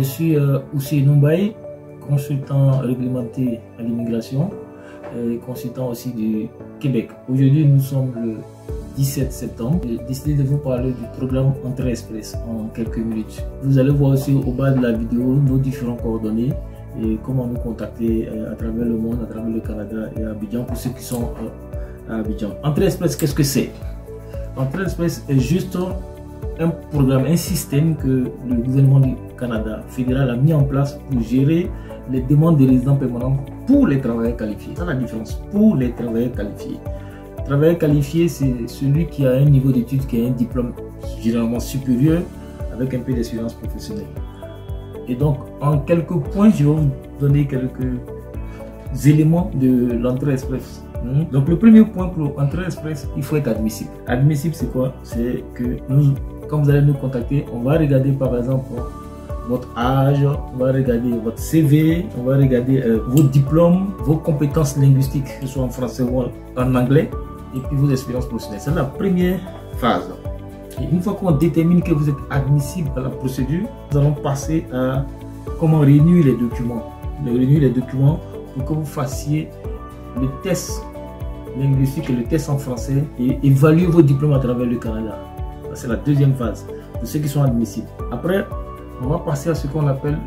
suis Oussé Noumbaye, consultant réglementé à l'immigration et consultant aussi du Québec. Aujourd'hui, nous sommes le 17 septembre. J'ai décidé de vous parler du programme Entrée Express en quelques minutes. Vous allez voir aussi au bas de la vidéo nos différentes coordonnées et comment nous contacter à travers le monde, à travers le Canada et à Abidjan pour ceux qui sont à Abidjan. Entrée Express, qu'est-ce que c'est? Entrée Express est juste un programme, un système que le gouvernement du Canada fédéral a mis en place pour gérer les demandes de résidents permanents pour les travailleurs qualifiés. C'est la différence, pour les travailleurs qualifiés. Travailleur qualifié, c'est celui qui a un niveau d'études, qui a un diplôme généralement supérieur avec un peu d'expérience professionnelle. Et donc, en quelques points, je vais vous donner quelques éléments de l'entrée express. Donc, le premier point pour l'entrée express, il faut être admissible. Admissible, c'est quoi? C'est que nous, quand vous allez nous contacter, on va regarder par exemple votre âge, on va regarder votre CV, on va regarder vos diplômes, vos compétences linguistiques, que ce soit en français ou en anglais, et puis vos expériences professionnelles. C'est la première phase. Et une fois qu'on détermine que vous êtes admissible à la procédure, nous allons passer à comment réunir les documents. Réunir les documents pour que vous fassiez le test linguistique et le test en français et évaluer vos diplômes à travers le Canada. C'est la deuxième phase de ceux qui sont admissibles. Après, on va passer à ce qu'on appelle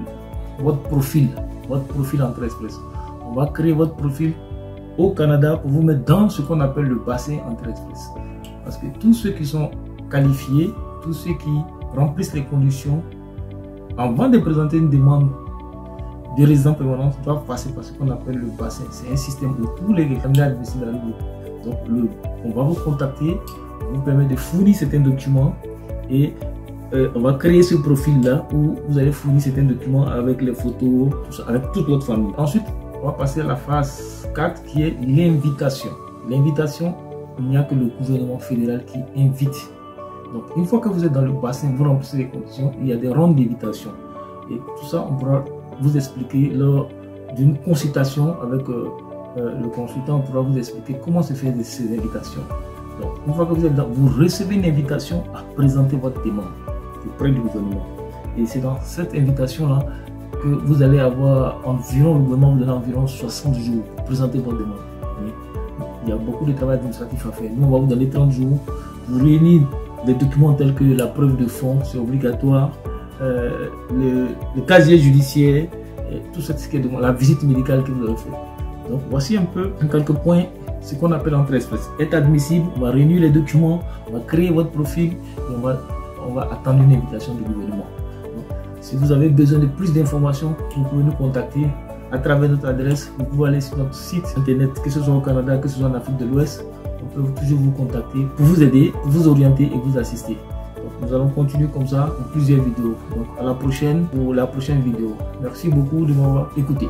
votre profil Entrée Express. On va créer votre profil au Canada pour vous mettre dans ce qu'on appelle le bassin Entrée Express. Parce que tous ceux qui sont qualifiés, tous ceux qui remplissent les conditions, avant de présenter une demande de résidence permanente, doivent passer par ce qu'on appelle le bassin. C'est un système où tous les candidats admissibles arrivent. Donc, on va vous contacter, vous permettre de fournir certains documents et on va créer ce profil-là où vous allez fournir certains documents avec les photos, avec toute votre famille. Ensuite, on va passer à la phase 4 qui est l'invitation. L'invitation, il n'y a que le gouvernement fédéral qui invite. Donc, une fois que vous êtes dans le bassin, vous remplissez les conditions, il y a des rondes d'invitation. Et tout ça, on pourra vous expliquer lors d'une consultation avec le consultant. On pourra vous expliquer comment se fait ces invitations. Donc, une fois que vous êtes dans, vous recevez une invitation à présenter votre demande auprès du gouvernement. Et c'est dans cette invitation-là que vous allez avoir environ, le gouvernement vous donne environ 60 jours pour présenter votre demande. Il y a beaucoup de travail administratif à faire. Nous, on va vous donner 30 jours pour réunir des documents tels que la preuve de fonds, c'est obligatoire, le casier judiciaire, tout ce qui est demandé, la visite médicale que vous avez fait. Donc, voici un peu, en quelques points, ce qu'on appelle Entrée Express. Être admissible, on va réunir les documents, on va créer votre profil et on va attendre une invitation du gouvernement. Donc, si vous avez besoin de plus d'informations, vous pouvez nous contacter à travers notre adresse. Vous pouvez aller sur notre site internet, que ce soit au Canada, que ce soit en Afrique de l'Ouest. On peut toujours vous contacter pour vous aider, pour vous orienter et vous assister. Donc, nous allons continuer comme ça pour plusieurs vidéos. Donc, à la prochaine pour la prochaine vidéo. Merci beaucoup de m'avoir écouté.